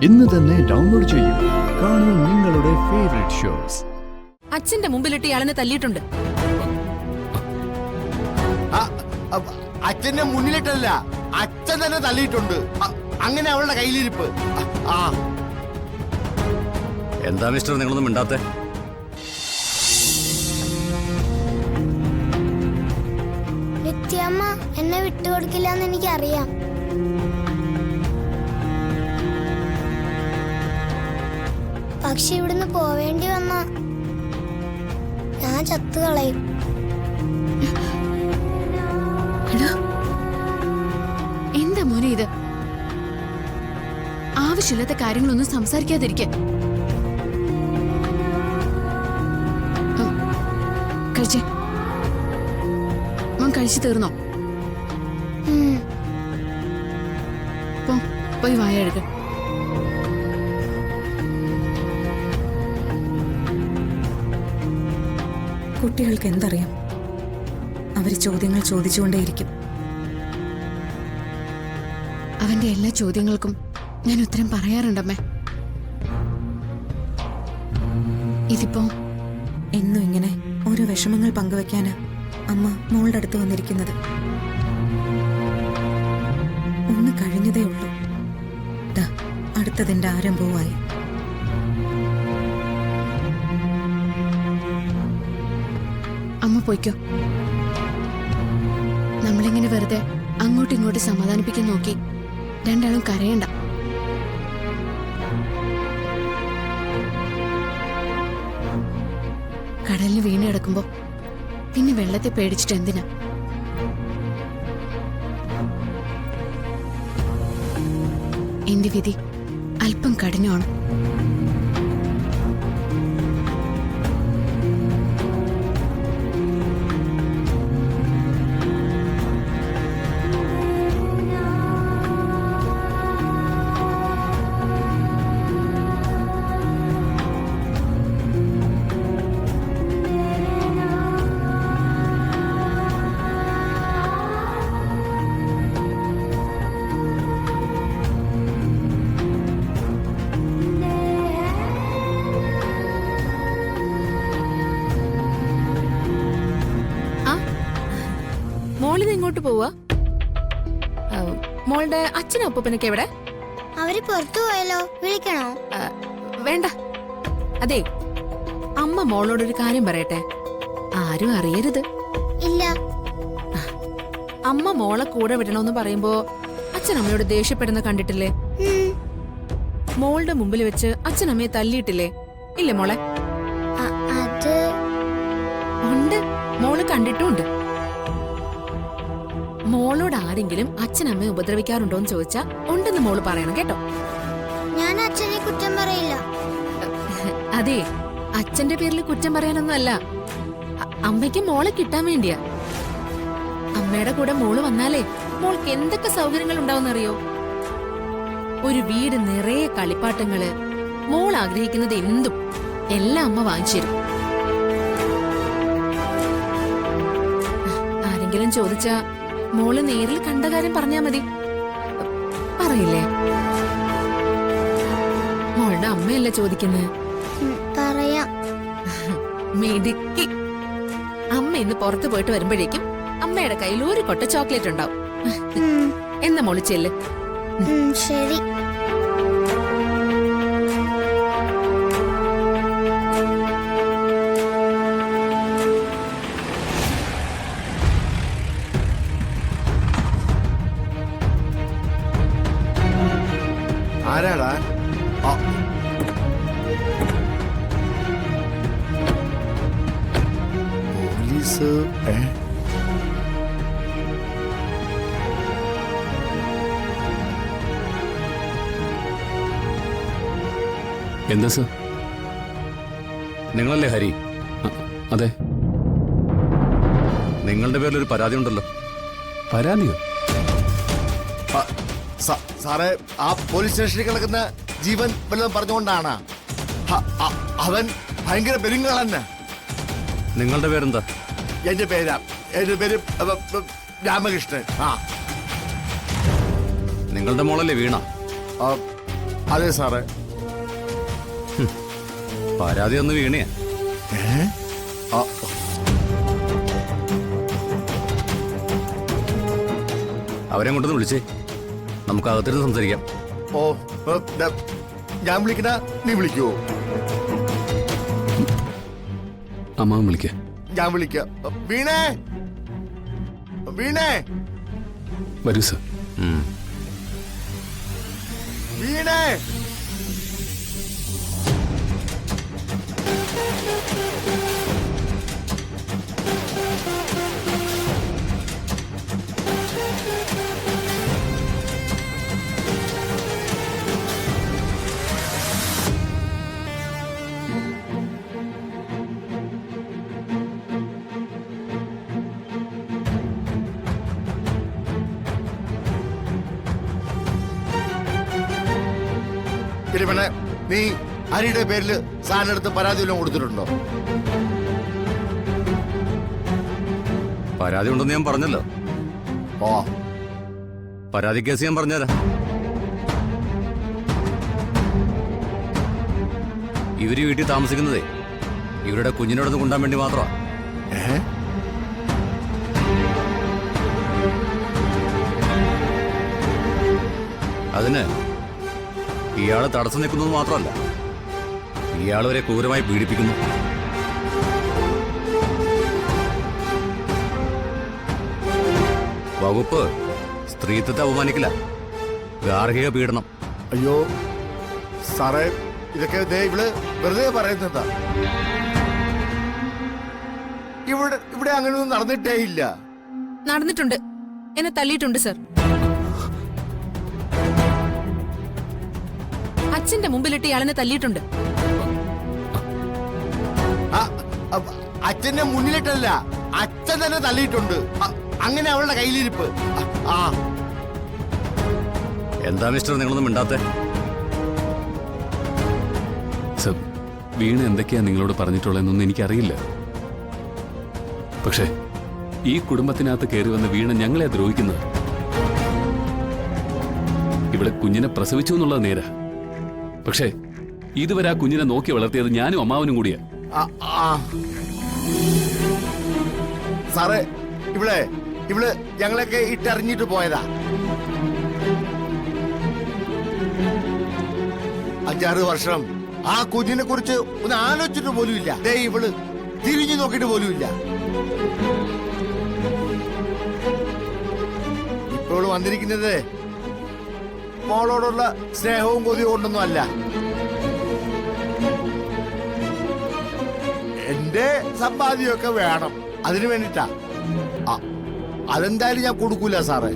ഇന്ന് തന്നെ ഡൗൺലോഡ് ചെയ്യൂ. കാണൂ നിങ്ങളുടെ ഫേവറേറ്റ് ഷോസ്. അച്ഛന്റെ മുമ്പിലിട്ട് ഇയാളെന്നെ തല്ലിയിട്ടുണ്ട്. അച്ഛന്റെ മുന്നിലിട്ടല്ല, അച്ഛൻ തന്നെ തല്ലിയിട്ടുണ്ട്. അങ്ങനെ അവളുടെ കയ്യിലിരിപ്പ്. എന്താ മിസ്റ്റർ നിങ്ങളൊന്നും മിണ്ടാത്തെ? നിത്യമ്മ എന്നെ വിട്ടുകൊടുക്കില്ല എന്ന് എനിക്കറിയാം. പക്ഷെ ഇവിടുന്ന് പോവേണ്ടി വന്ന ഞാൻ ചത്തുകളയും. എന്താ മോനെ ഇത്? ആവശ്യമില്ലാത്ത കാര്യങ്ങളൊന്നും സംസാരിക്കാതിരിക്ക. കഴിച്ചേ, മോൻ കഴിച്ചു തീർന്നോ? പോയി വായ എടുക്ക. കുട്ടികൾക്ക് എന്തറിയാം? അവര് ചോദ്യങ്ങൾ ചോദിച്ചുകൊണ്ടേയിരിക്കും. അവന്റെ എല്ലാ ചോദ്യങ്ങൾക്കും ഞാൻ ഉത്തരം പറയാറുണ്ടമ്മേ. ഇതിപ്പോ എന്നും ഇങ്ങനെ ഓരോ വിഷമങ്ങൾ പങ്കുവെക്കാന് അമ്മ മോളുടെ അടുത്ത് വന്നിരിക്കുന്നത്. ഒന്ന് കഴിഞ്ഞതേ ഉള്ളൂ. അടുത്തതിന്റെ ആരംഭവുമായി. അമ്മ പോയിക്കോ. നമ്മളിങ്ങനെ വെറുതെ അങ്ങോട്ടും ഇങ്ങോട്ടും സമാധാനിപ്പിക്കാൻ നോക്കി രണ്ടാളും കരയണ്ട. കടലിൽ വീണ് കിടക്കുമ്പോ പിന്നെ വെള്ളത്തെ പേടിച്ചിട്ട് എന്തിനാ? എന്റെ വിധി അല്പം കഠിനമാണ്. മോളിത് ഇങ്ങോട്ട് പോവാ? മോളുടെ അച്ഛനും അപ്പൂപ്പനൊക്കെ എവിടെ? അവര് പുറത്തു പോയാലോ? വിളിക്കണോ? വേണ്ട. അതെ, അമ്മ മോളോടൊരു കാര്യം പറയട്ടെ. ആരും അറിയരുത്. ഇല്ല. അമ്മ മോളെ കൂടെ വിടണമെന്ന് പറയുമ്പോ അച്ഛനമ്മയോട് ദേഷ്യപ്പെടുന്ന കണ്ടിട്ടില്ലേ? മോളുടെ മുമ്പിൽ വെച്ച് അച്ഛനമ്മയെ തല്ലിയിട്ടില്ലേ? ഇല്ലേ മോളെ? അത് ഉണ്ട്, മോള് കണ്ടിട്ടുമുണ്ട്. മോളോട് ആരെങ്കിലും അച്ഛനമ്മയെ ഉപദ്രവിക്കാറുണ്ടോന്ന് ചോദിച്ചാ ഉണ്ടെന്ന് മോള് പറയണം കേട്ടോ. ഞാൻ അച്ഛനെ കുറ്റം പറയില്ല. അതെ, അച്ഛന്റെ പേരിൽ കുറ്റം പറയാനൊന്നും അല്ല. അമ്മയ്ക്ക് മോളെ കിട്ടാൻ വേണ്ടിയാ. അമ്മയുടെ കൂടെ മോള് വന്നാലേ മോൾക്ക് എന്തൊക്കെ സൗകര്യങ്ങൾ ഉണ്ടാവുന്നറിയോ? ഒരു വീട് നിറയെ കളിപ്പാട്ടങ്ങള്, മോൾ ആഗ്രഹിക്കുന്നത് എന്തും എല്ലാം അമ്മ വാങ്ങിച്ചു തരും. ആരെങ്കിലും ചോദിച്ചാ മോള് നേരിൽ കണ്ട കാര്യം പറഞ്ഞാ മതി. പറയില്ലേ? മോളുടെ അമ്മയല്ല ചോദിക്കുന്നത്. പറയാം. മിടുക്കി. അമ്മ ഇന്ന് പുറത്തു പോയിട്ട് വരുമ്പോഴേക്കും അമ്മയുടെ കയ്യിൽ ഒരു കൊട്ട ചോക്ലേറ്റ് ഉണ്ടാവും. എന്നാ മോള് ചെല്ല്. ശരി. ആരാടാ? പോലീസ്? എന്താ സർ? നിങ്ങളല്ലേ ഹരി? അതെ. നിങ്ങളുടെ പേരിലൊരു പരാതി ഉണ്ടല്ലോ. പരാതിയോ? സാറേ, ആ പോലീസ് സ്റ്റേഷനിൽ കിടക്കുന്ന ജീവൻ വല്ലതും പറഞ്ഞുകൊണ്ടാണ്. അവൻ ഭയങ്കര പെരുങ്ങളെന്നെ. നിങ്ങളുടെ പേരെന്താ? എന്റെ പേര് രാമകൃഷ്ണൻ. നിങ്ങളുടെ മോളല്ലേ വീണ? അതെ സാറേ. പരാതി ഒന്ന് വീണയാ. ആ, അവരെ കൊണ്ടൊന്ന് വിളിച്ചേ, നമുക്ക് അകത്തിരുന്ന് സംസാരിക്കാം. ഓ ഞാൻ വിളിക്കണ നീ വിളിക്കുവോ? അമ്മാവൻ വിളിക്കേ. ഞാൻ വിളിക്കാം. വീണേ, വീണേ, വരൂ സർ. വീണേ. പിന്നെ നീ ഹരിയുടെ പേരിൽ സാധനം എടുത്ത് പരാതി വല്ലതും കൊടുത്തിട്ടുണ്ടോ? പരാതി ഉണ്ടെന്ന് ഞാൻ പറഞ്ഞല്ലോ. ഓ, പരാതി കേസ് ഞാൻ പറഞ്ഞുതരാം. ഇവര് വീട്ടിൽ താമസിക്കുന്നതേ ഇവരുടെ കുഞ്ഞിനോടൊന്ന് കൊണ്ടാൻ വേണ്ടി മാത്രമാ. അതിന് ഇയാള് തടസ്സം നിൽക്കുന്നത് മാത്രമല്ല, ഇയാൾ വരെ ക്രൂരമായി പീഡിപ്പിക്കുന്നു. വകുപ്പ് സ്ത്രീത്വത്തെ അപമാനിക്കില്ല, ഗാർഹിക പീഡനം. അയ്യോ സാറേ, ഇതൊക്കെ ഇവള് വെറുതെ പറയുന്നതാ. ഇവിടെ അങ്ങനെയൊന്നും നടന്നിട്ടേ ഇല്ല. നടന്നിട്ടുണ്ട്. എന്നെ തല്ലിയിട്ടുണ്ട് സർ. അച്ഛന്റെ മുമ്പിലിട്ട് ഇയാളെന്നെ തല്ലിയിട്ടുണ്ട്. അച്ഛന്റെ മുന്നിലിട്ടല്ല, അച്ഛൻ തന്നെ തല്ലിയിട്ടുണ്ട്. അങ്ങനെ അവളുടെ കയ്യിലിരിപ്പ്. എന്താ മിസ്റ്റർ നിങ്ങളൊന്നും മിണ്ടാത്തെ? സർ, വീണ എന്തൊക്കെയാ നിങ്ങളോട് പറഞ്ഞിട്ടുള്ളതെന്നൊന്നും എനിക്കറിയില്ല. പക്ഷേ ഈ കുടുംബത്തിനകത്ത് കയറി വന്ന വീണ ഞങ്ങളെ ദ്രോഹിക്കുന്നത്. ഇവിടെ കുഞ്ഞിനെ പ്രസവിച്ചു എന്നുള്ളത് നേരാ. പക്ഷേ ഇതുവരെ ആ കുഞ്ഞിനെ നോക്കി വളർത്തിയത് ഞാനും അമ്മാവനും കൂടിയാ. സാറേ, ഇവള് ഞങ്ങളൊക്കെ ഇട്ടറിഞ്ഞിട്ട് പോയതാ. 5-6 വർഷം ആ കുഞ്ഞിനെ കുറിച്ച് ഒന്ന് ആലോചിച്ചിട്ട് പോലുമില്ല. ഇവള് തിരിഞ്ഞു നോക്കിയിട്ട് പോലുമില്ല. ഇപ്പോൾ വന്നിരിക്കുന്നത് മോളോടുള്ള സ്നേഹവും കൊതിയും കൊണ്ടൊന്നും അല്ല. എന്റെ സമ്പാദ്യമൊക്കെ വേണം, അതിനു വേണ്ടിട്ടാ. അതെന്തായാലും ഞാൻ കൊടുക്കൂല സാറേ.